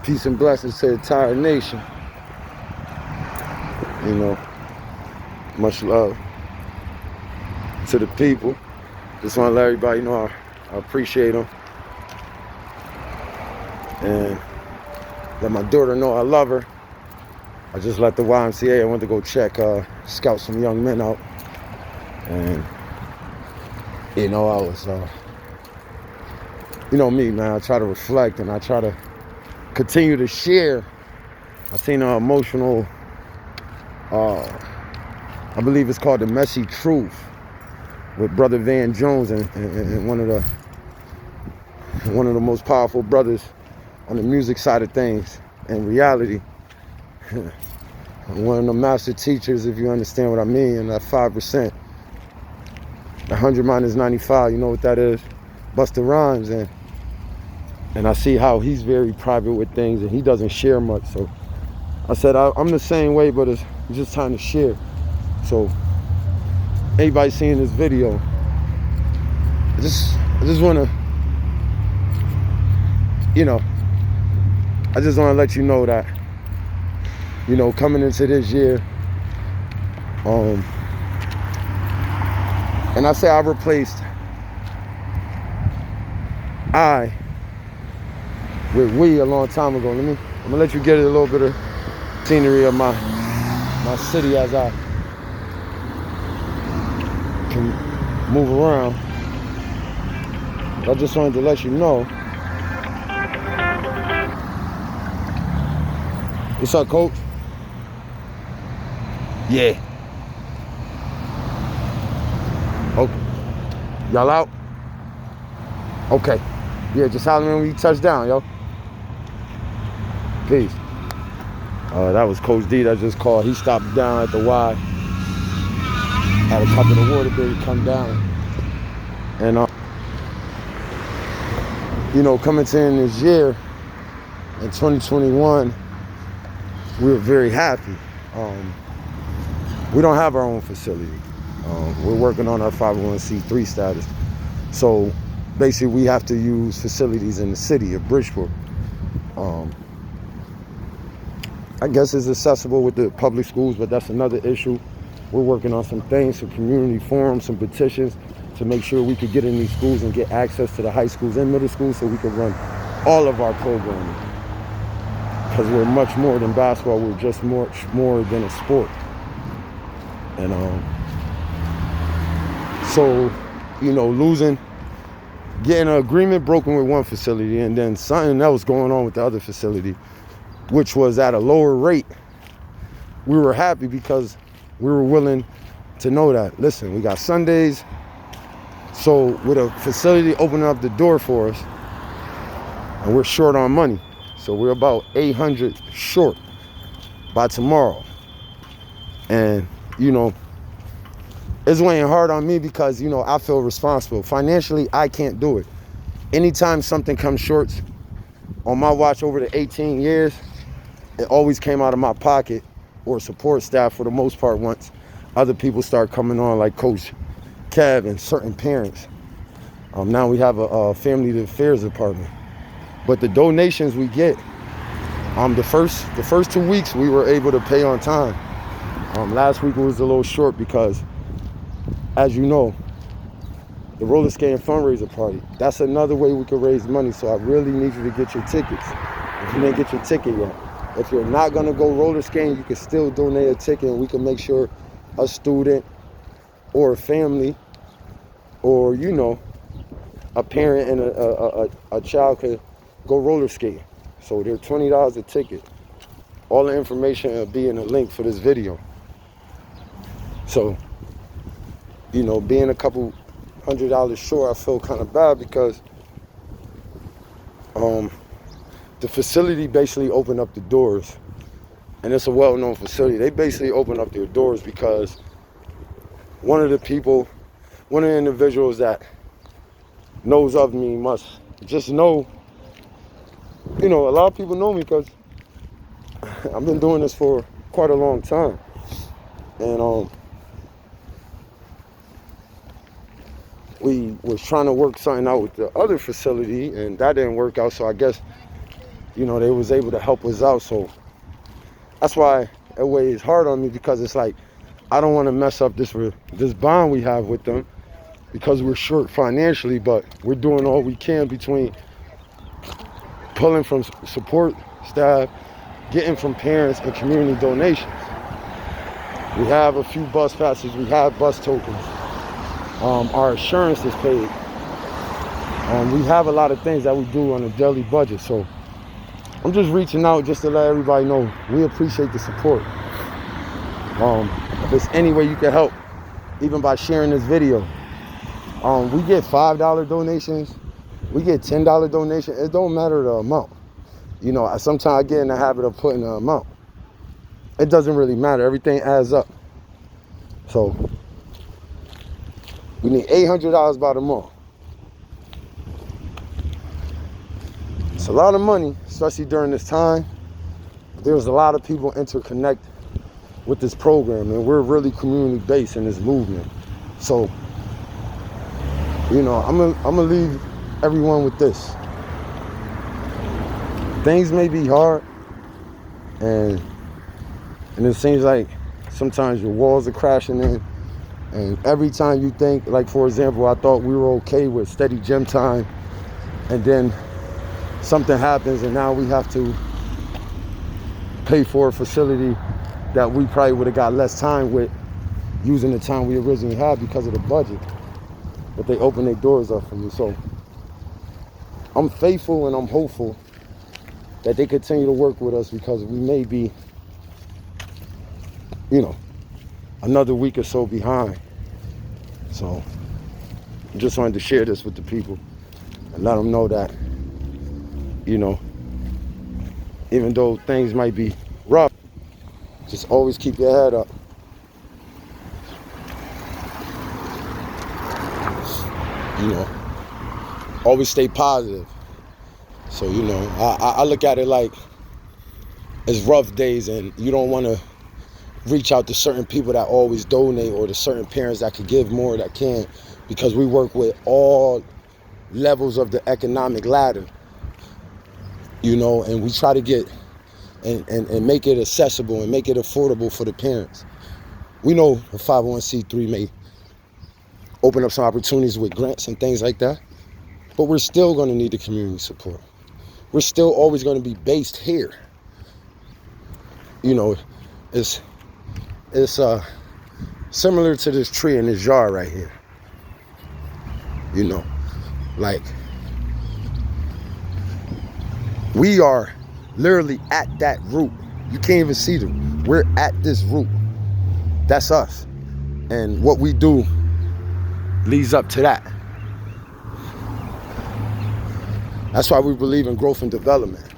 Peace and blessings to the entire nation. You know, much love to the people. Just want to let everybody know I appreciate them. And let my daughter know I love her. I just left the YMCA. I went to go scout some young men out. And, I was, me, man, I try to reflect and I try to continue to share. I seen an emotional, I believe it's called The Messy Truth, with Brother Van Jones and one of the most powerful brothers on the music side of things and reality. One of the master teachers, if you understand what I mean, and that 5%. 100 minus 95, you know what that is? Busta Rhymes, and I see how he's very private with things and he doesn't share much. So I said I'm the same way, but it's just time to share. So anybody seeing this video, I just want to, I just want to let you know that, coming into this year, and I say I replaced I with we a long time ago. I'm gonna let you get a little bit of scenery of my city as I can move around. But I just wanted to let you know. What's up, coach? Yeah. Okay. Y'all out? Okay. Yeah, just holler me when you touch down, yo. Peace. That was Coach D that just called. He stopped down at the Y. Had a couple of water baby come down. And, coming to end this year, in 2021, we were very happy. We don't have our own facility. We're working on our 501c3 status. So basically we have to use facilities in the city of Bridgeport. I guess it's accessible with the public schools, but that's another issue. We're working on some things, some community forums, some petitions to make sure we could get in these schools and get access to the high schools and middle schools so we can run all of our programming. Because we're much more than basketball, we're just much more than a sport. And so, getting an agreement broken with one facility and then something else going on with the other facility, which was at a lower rate. We were happy because we were willing to know that, listen, we got Sundays. So with a facility opening up the door for us, and we're short on money. So we're about 800 short by tomorrow. And, it's weighing hard on me because, I feel responsible. Financially, I can't do it. Anytime something comes short on my watch over the 18 years, it always came out of my pocket or support staff for the most part once other people start coming on, like Coach Kev and certain parents. Now we have a family affairs department. But the donations we get, the first 2 weeks we were able to pay on time. Last week was a little short because, as you know, the roller skating fundraiser party, that's another way we could raise money. So I really need you to get your tickets. If you didn't get your ticket yet, if you're not gonna go roller skating, you can still donate a ticket and we can make sure a student or a family or, a parent and a child could go roller skating. So they're $20 a ticket. All the information will be in the link for this video. So, being a couple $100 short, I feel kind of bad because the facility basically opened up the doors, and it's a well-known facility. They basically opened up their doors because one of the individuals that knows of me must just know, a lot of people know me because I've been doing this for quite a long time. And we was trying to work something out with the other facility, and that didn't work out. So I guess you know, they was able to help us out. So that's why it weighs hard on me, because it's like, I don't want to mess up this bond we have with them, because we're short financially, but we're doing all we can between pulling from support staff, getting from parents, and community donations. We have a few bus passes, we have bus tokens. Our insurance is paid. We have a lot of things that we do on a daily budget. So I'm just reaching out just to let everybody know we appreciate the support. If there's any way you can help, even by sharing this video. We get $5 donations, we get $10 donations. It don't matter the amount. You know, sometimes I get in the habit of putting an amount. It doesn't really matter. Everything adds up. So we need $800 by the month. It's a lot of money, especially during this time. There's a lot of people interconnect with this program, and we're really community based in this movement. So, you know, I'm gonna leave everyone with this. Things may be hard, and it seems like sometimes your walls are crashing in, and every time you think, like for example, I thought we were okay with steady gym time, and then something happens and now we have to pay for a facility that we probably would have got less time with using the time we originally had because of the budget. But they open their doors up for me. So I'm faithful and I'm hopeful that they continue to work with us, because we may be, you know, another week or so behind. So I just wanted to share this with the people and let them know that, you know, even though things might be rough, just always keep your head up. You know, always stay positive. So, you know, I look at it like it's rough days, and you don't want to reach out to certain people that always donate, or to certain parents that could give more that can, because we work with all levels of the economic ladder, you know, and we try to get and make it accessible and make it affordable for the parents. We know a 501c3 may open up some opportunities with grants and things like that, but we're still going to need the community support. We're still always going to be based here. You know, it's similar to this tree in this jar right here. You know, like, we are literally at that root. You can't even see them. We're at this root. That's us. And what we do leads up to that. That's why we believe in growth and development.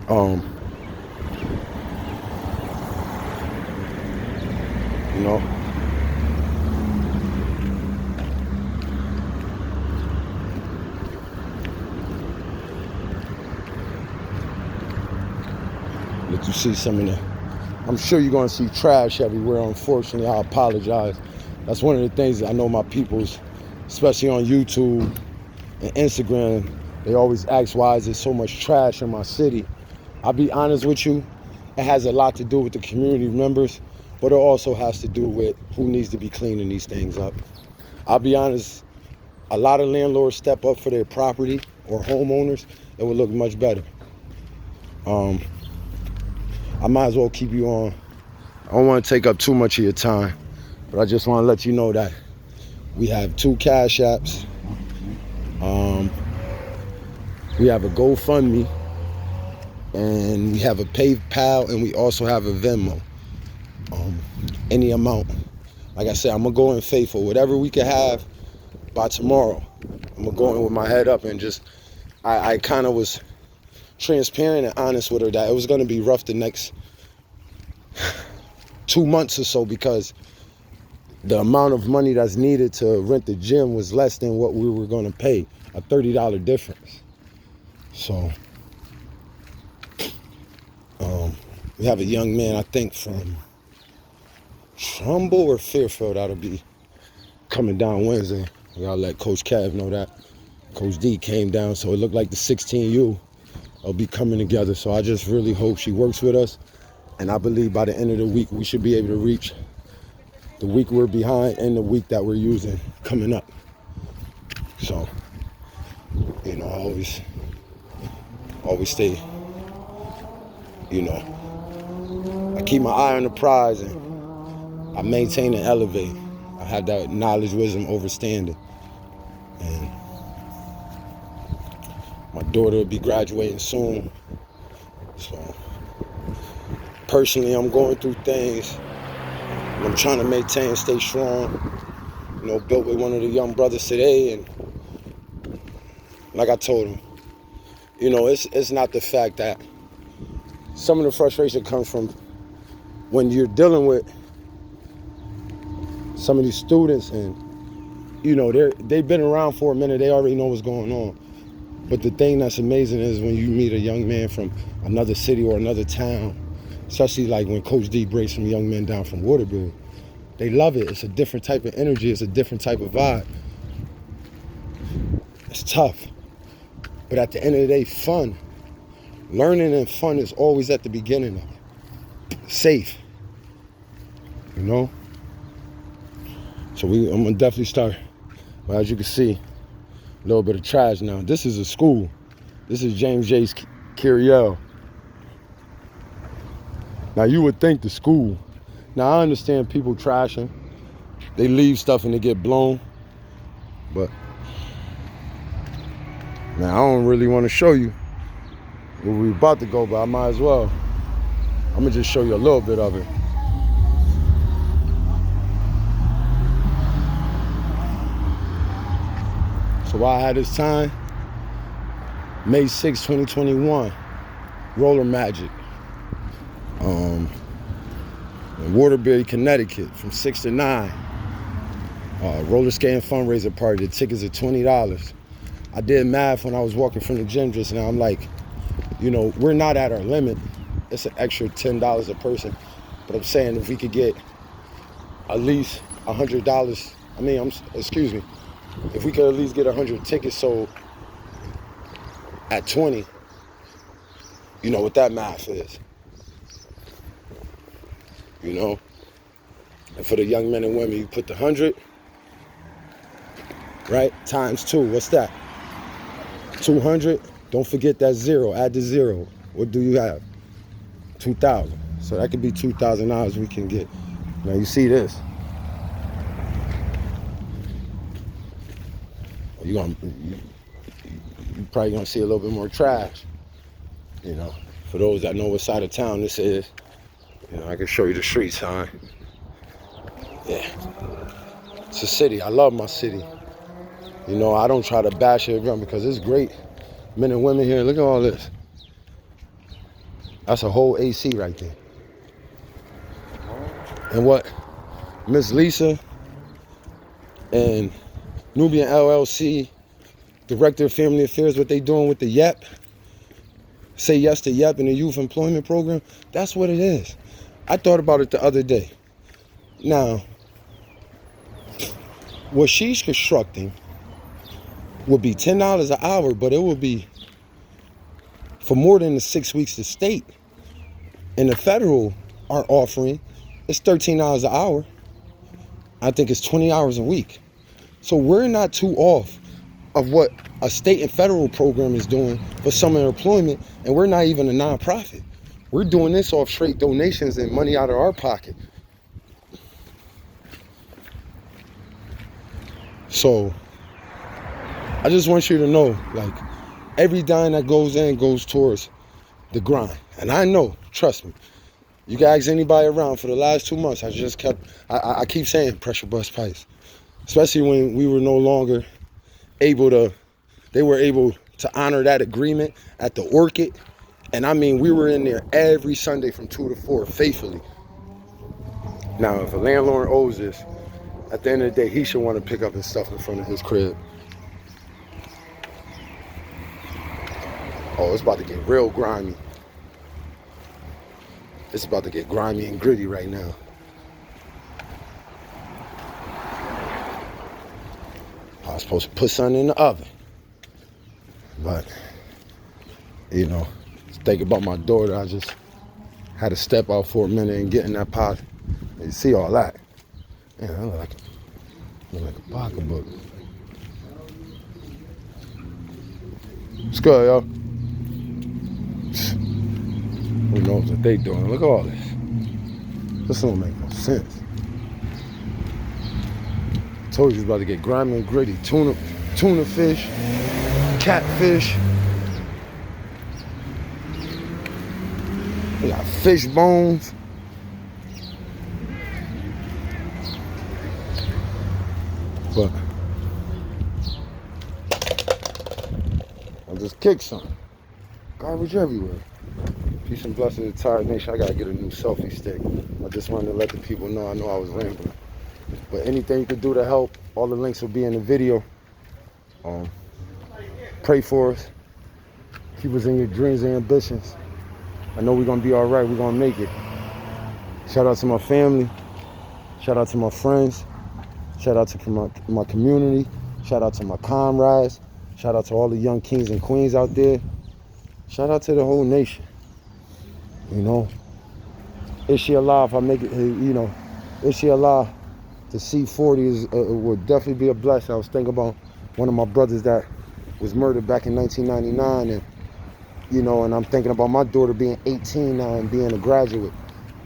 You know, let you see some of the, I'm sure you're going to see trash everywhere. Unfortunately, I apologize. That's one of the things that I know my peoples, especially on YouTube and Instagram, they always ask, why is there so much trash in my city? I'll be honest with you, it has a lot to do with the community members, but it also has to do with who needs to be cleaning these things up. I'll be honest, a lot of landlords step up for their property, or homeowners, it would look much better. I might as well keep you on. I don't want to take up too much of your time, but I just want to let you know that we have 2 Cash Apps. We have a GoFundMe, and we have a PayPal, and we also have a Venmo. Any amount. Like I said, I'm going to go in faithful. Whatever we can have by tomorrow, I'm going to go in with my head up, and just, I kind of was transparent and honest with her that it was going to be rough the next 2 months or so, because the amount of money that's needed to rent the gym was less than what we were going to pay, a $30 difference. So we have a young man, I think from Trumbull or Fairfield, that'll be coming down Wednesday. We gotta let Coach Cav know that. Coach D came down, so it looked like the 16U will be coming together. So I just really hope she works with us. And I believe by the end of the week, we should be able to reach the week we're behind and the week that we're using coming up. So, you know, I always stay, you know, I keep my eye on the prize and I maintain and elevate. I have that knowledge, wisdom, understanding. And my daughter will be graduating soon. So, personally, I'm going through things. And I'm trying to maintain, stay strong. You know, built with one of the young brothers today. And like I told him, you know, it's not the fact that some of the frustration comes from when you're dealing with some of these students and, you know, they've been around for a minute, they already know what's going on. But the thing that's amazing is when you meet a young man from another city or another town, especially like when Coach D breaks some young men down from Waterbury, they love it. It's a different type of energy. It's a different type of vibe. It's tough. But at the end of the day, fun. Learning and fun is always at the beginning of it. Safe. You know? So I'm going to definitely start. Well, as you can see, a little bit of trash now. This is a school. This is James J.'s Curiel. Now, you would think the school. Now, I understand people trashing. They leave stuff and they get blown. But now, I don't really want to show you where we're about to go, but I might as well. I'm going to just show you a little bit of it. So while I had this time, May 6, 2021, Roller Magic. In Waterbury, Connecticut, from 6 to 9. Roller skating fundraiser party. The tickets are $20. I did math when I was walking from the gym just now. I'm like, you know, we're not at our limit. It's an extra $10 a person. But I'm saying if we could get at least $100, excuse me, if we could at least get 100 tickets sold at 20, you know what that math is. You know? And for the young men and women, you put the 100, right, times 2. What's that? 200. Don't forget that 0. Add the 0. What do you have? 2,000. So that could be $2,000 we can get. Now you see this. You probably gonna see a little bit more trash. You know, for those that know what side of town this is, you know, I can show you the street sign. Yeah, it's a city. I love my city. You know, I don't try to bash it around because it's great. Men and women here, look at all this. That's a whole AC right there. And what Miss Lisa and Nubian LLC, Director of Family Affairs, what they doing with the YEP, Say Yes to YEP in the Youth Employment Program, that's what it is. I thought about it the other day. Now, what she's constructing would be $10 an hour, but it will be for more than the 6 weeks the state and the federal are offering. It's $13 an hour. I think it's 20 hours a week. So we're not too off of what a state and federal program is doing for summer employment, and we're not even a nonprofit. We're doing this off straight donations and money out of our pocket. So I just want you to know, like, every dime that goes in goes towards the grind. And I know, trust me, you can ask anybody around for the last 2 months. I keep saying pressure bust pipes, especially when we were no longer they were able to honor that agreement at the Orchid. And I mean, we were in there every Sunday from 2 to 4 faithfully. Now, if a landlord owes this, at the end of the day, he should want to pick up his stuff in front of his crib. Oh, it's about to get real grimy. It's about to get grimy and gritty right now. I was supposed to put something in the oven, but You know, think about my daughter. I just had to step out for a minute and get in that pot. And you see all that. Yeah, I look like a pocketbook. It's good, yo. Who knows what they doing? Look at all this. This don't make no sense. I told you it's about to get grimy and gritty. Tuna fish, catfish. We got fish bones. But I just kicked some. Garbage everywhere. Peace and blessings to the entire nation. I gotta get a new selfie stick. I just wanted to let the people know I was rambling. But anything you could do to help, all the links will be in the video. Pray for us. Keep us in your dreams and ambitions. I know we're gonna be all right. We're gonna make it. Shout out to my family. Shout out to my friends. Shout out to my community. Shout out to my comrades. Shout out to all the young kings and queens out there. Shout out to the whole nation. You know, is she alive? If I make it, you know, is she alive? The C40 would definitely be a blessing. I was thinking about one of my brothers that was murdered back in 1999, and you know, and I'm thinking about my daughter being 18 now and being a graduate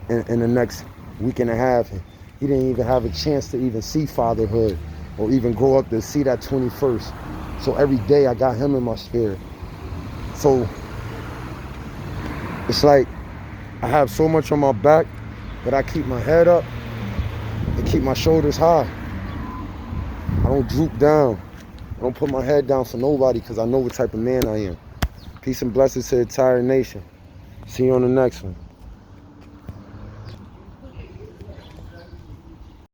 in the next week and a half. And he didn't even have a chance to even see fatherhood or even grow up to see that 21st. So every day I got him in my spirit. So it's like I have so much on my back, but I keep my head up and keep my shoulders high. I don't droop down. I don't put my head down for nobody because I know what type of man I am. Peace and blessings to the entire nation. See you on the next one.